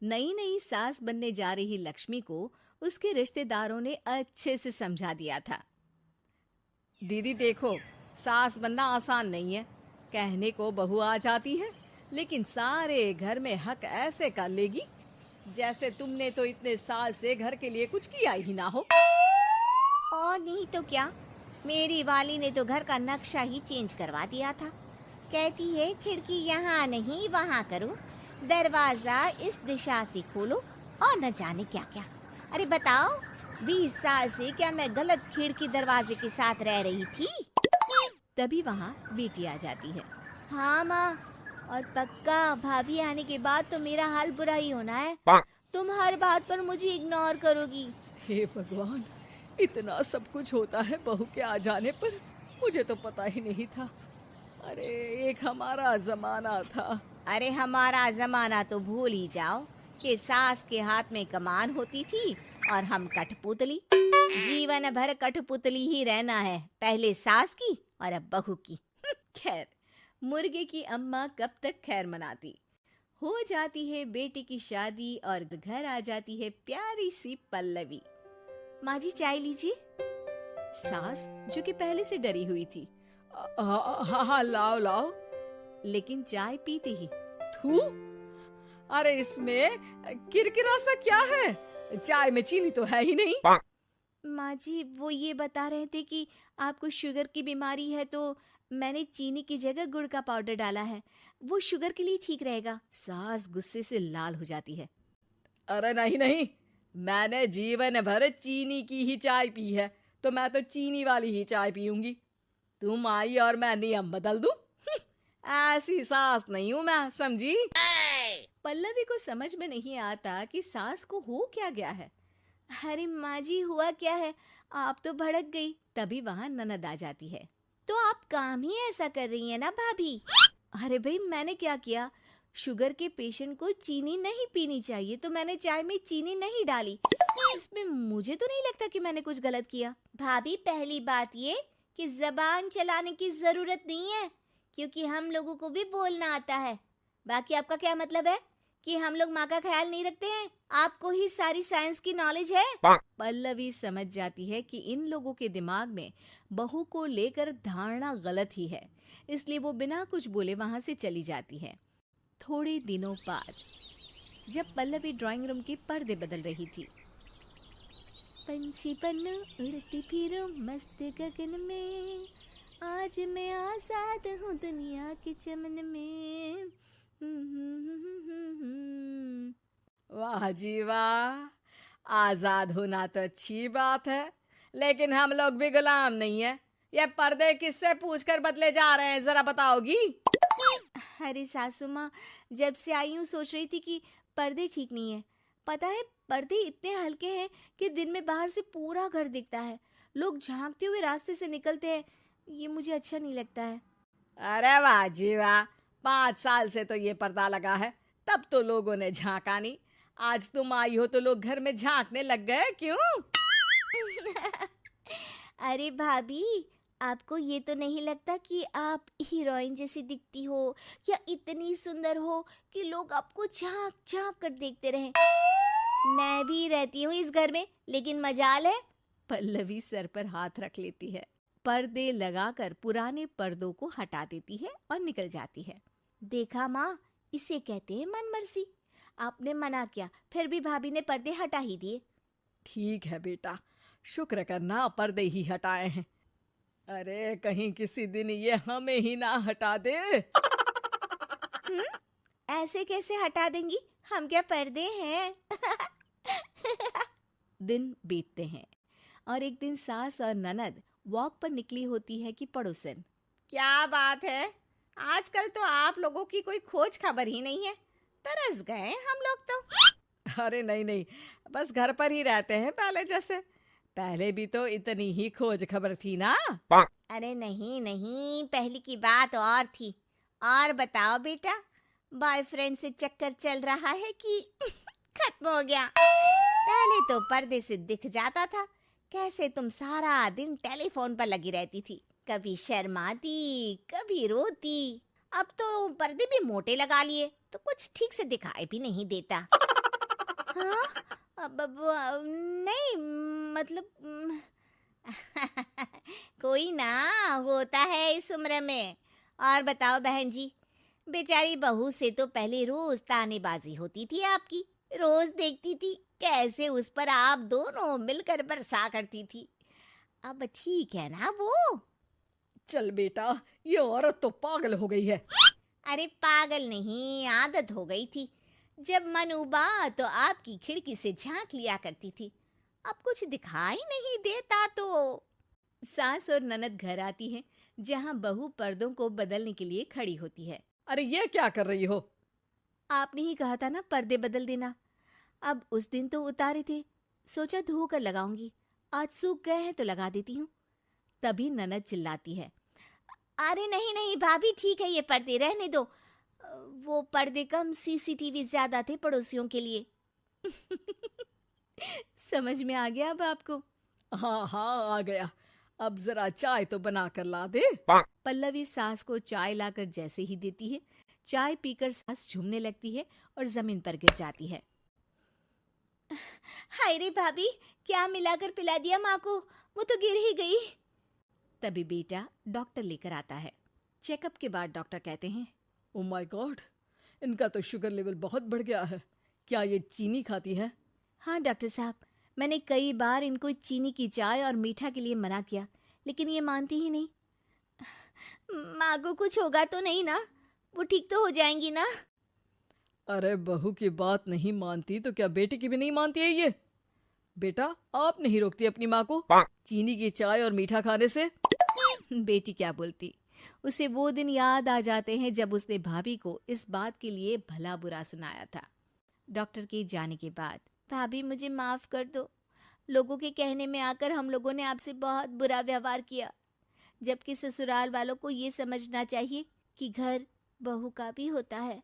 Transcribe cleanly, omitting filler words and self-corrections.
नई नई सास बनने जा रही लक्ष्मी को उसके रिश्तेदारों ने अच्छे से समझा दिया था। दीदी देखो, सास बनना आसान नहीं है। कहने को बहू आ जाती है, लेकिन सारे घर में हक ऐसे कर लेगी जैसे तुमने तो इतने साल से घर के लिए कुछ किया ही ना हो। और नहीं तो क्या, मेरी वाली ने तो घर का नक्शा ही चेंज करवा दिया था। कहती है खिड़की यहाँ नहीं वहाँ करो, दरवाजा इस दिशा से खोलो और न जाने क्या क्या। अरे बताओ, 20 साल से क्या मैं गलत खिड़की दरवाजे के साथ रह रही थी? तभी वहाँ बेटी आ जाती है। हाँ माँ, और पक्का भाभी आने के बाद तो मेरा हाल बुरा ही होना है। तुम हर बात पर मुझे इग्नोर करोगी। हे भगवान, इतना सब कुछ होता है बहू के आ जाने पर, मुझे तो पता ही नहीं था। अरे एक हमारा जमाना था। अरे हमारा जमाना तो भूल ही जाओ कि सास के हाथ में कमान होती थी और हम कठपुतली। जीवन भर कठपुतली ही रहना है, पहले सास की और अब बहू की। खैर, मुर्गे की अम्मा कब तक खैर मनाती। हो जाती है बेटी की शादी और घर आ जाती है प्यारी सी पल्लवी। माँ जी चाय लीजिए। सास जो कि पहले से डरी हुई थी, हाँ हाँ लाओ लाओ, लेकिन चाय पीते ही थू, अरे इसमें किरकिरा सा क्या है? चाय में चीनी तो है ही नहीं। माँ जी वो ये बता रहे थे कि आपको शुगर की बीमारी है, तो मैंने चीनी की जगह गुड़ का पाउडर डाला है, वो शुगर के लिए ठीक रहेगा। सास गुस्से से लाल हो जाती है। अरे नहीं नहीं, मैंने जीवन भर चीनी की ही चाय पी है, तो मैं तो चीनी वाली ही चाय पीऊंगी। तुम आई और मैं नियम बदल दूं? ऐसी सास नहीं हूं मैं, समझी? पल्लवी को समझ में नहीं आता कि सास को हो क्या गया है। अरे माँ जी हुआ क्या है, आप तो भड़क गई। तभी वहाँ ननद आ जाती है। तो आप काम ही ऐसा कर रही है ना भाभी? अरे भाई मैंने क्या किया? शुगर के पेशेंट को चीनी नहीं पीनी चाहिए, तो मैंने चाय में चीनी नहीं डाली। इसमें मुझे तो नहीं लगता कि मैंने कुछ गलत किया। भाभी पहली बात ये कि जबान चलाने की जरूरत नहीं है, क्योंकि हम लोगों को भी बोलना आता है। बाकी आपका क्या मतलब है कि हम लोग माँ का ख्याल नहीं रखते हैं? आपको ही सारी साइंस की नॉलेज है। पल्लवी समझ जाती है कि इन लोगों के दिमाग में बहू को लेकर धारणा गलत ही है, इसलिए वो बिना कुछ बोले वहां से चली जाती है। थोड़े दिनों बाद जब पल्लवी ड्राइंग रूम के पर्दे बदल रही थी, पंछी पन्नू उड़ती फिरूं मस्त गगन में, आज मैं आजाद हूँ दुनिया के चमन में। वाह जी वाह, आजाद होना तो अच्छी बात है, लेकिन हम लोग भी गुलाम नहीं है। ये पर्दे किससे पूछकर बदले जा रहे हैं, जरा बताओगी? अरे सासू माँ, जब से आई हूँ सोच रही थी कि पर्दे ठीक नहीं है। पता है पर्दे इतने हल्के हैं कि दिन में बाहर से पूरा घर दिखता है, लोग झांकते हुए रास्ते से निकलते हैं, ये मुझे अच्छा नहीं लगता है। अरे वाह जी वाह, 5 साल से तो ये पर्दा लगा है, तब तो लोगों ने झांका नहीं। आज तुम आई हो तो लोग घर में झांकने लग गए, क्यों? अरे भाभी, आपको ये तो नहीं लगता कि आप हीरोइन जैसी दिखती हो या इतनी सुंदर हो कि लोग आपको झांक झांक कर देखते रहें? मैं भी रहती हूँ इस घर में, लेकिन मजाल है। पल्लवी सर पर हाथ रख लेती है, पर्दे लगाकर पुराने पर्दों को हटा देती है और निकल जाती है। देखा माँ, इसे कहते हैं मनमर्जी। आपने मना किया, फिर भी भाभी ने पर्दे हटा ही दिए। ठीक है बेटा, शुक्र करना पर्दे ही हटाए हैं। अरे कहीं किसी दिन ये हमें ही ना हटा दे। ऐसे कैसे हटा देंगी, हम क्या पर्दे हैं? दिन बीतते हैं और एक दिन सास और ननद वॉक पर निकली होती है कि पड़ोसन, क्या बात है, आजकल तो आप लोगों की कोई खोज खबर ही नहीं है। तरस गए हम लोग तो। अरे नहीं नहीं, बस घर पर ही रहते हैं पहले जैसे। पहले भी तो इतनी ही खोज खबर थी ना। अरे नहीं नहीं, पहले की बात और थी। और बताओ बेटा, बॉयफ्रेंड से चक्कर चल रहा है कि खत्म हो गया? पहले तो पर्दे से दिख जाता था कैसे तुम सारा दिन टेलीफोन पर लगी रहती थी, कभी शर्माती कभी रोती। अब तो पर्दे भी मोटे लगा लिए तो कुछ ठीक से दिखाई भी नहीं देता। हाँ, नहीं, मतलब कोई ना होता है इस उम्र में। और बताओ बहन जी, बेचारी बहू से तो पहले रोज तानेबाजी होती थी आपकी, रोज देखती थी कैसे उस पर आप दोनों मिलकर बरसा करती थी। अब ठीक है ना वो? चल बेटा, ये औरत तो पागल हो गई है। अरे पागल नहीं, आदत हो गई थी। जब मन उबा तो आपकी खिड़की से झांक लिया करती थी, अब कुछ दिखाई नहीं देता तो। सास और ननद घर आती हैं, जहां बहू पर्दों को बदलने के लिए खड़ी होती है। अरे ये क्या कर रही हो? आपने ही कहा था ना पर्दे बदल देना। अब उस दिन तो उतारे थे, सोचा धो कर लगाऊंगी, आज सूख गए हैं तो लगा देती हूँ। तभी ननद चिल्लाती है, अरे नहीं नहीं भाभी, ठीक है, ये पर्दे रहने दो। वो पर्दे कम, सीसीटीवी ज्यादा थे पड़ोसियों के लिए। समझ में आ गया अब आपको? हाँ हाँ आ गया। अब जरा चाय तो बना कर ला दे। पल्लवी सास को चाय लाकर जैसे ही देती है, चाय पीकर सास झूमने लगती है और जमीन पर गिर जाती है। हाय रे भाभी, क्या मिलाकर पिला दिया माँ को, वो तो गिर ही गई। तभी बेटा डॉक्टर लेकर आता है। चेकअप के बाद डॉक्टर कहते हैं, ओ माय गॉड, इनका तो शुगर लेवल बहुत बढ़ गया है। क्या ये चीनी खाती है? हाँ डॉक्टर साहब, मैंने कई बार इनको चीनी की चाय और मीठा के लिए मना किया, लेकिन ये मानती ही नहीं। माँ को कुछ होगा तो नहीं ना? वो ठीक तो हो जाएंगी ना? अरे बहू की बात नहीं मानती तो क्या बेटी की भी नहीं मानती है ये? बेटा, आप नहीं रोकती अपनी माँ को चीनी की चाय और मीठा खाने से? बेटी क्या बोलती, उसे वो दिन याद आ जाते हैं जब उसने भाभी को इस बात के लिए भला बुरा सुनाया था। डॉक्टर के जाने के बाद, भाभी मुझे माफ कर दो, लोगों के कहने में आकर हम लोगों ने आपसे बहुत बुरा व्यवहार किया, जबकि ससुराल वालों को ये समझना चाहिए कि घर बहू का भी होता है।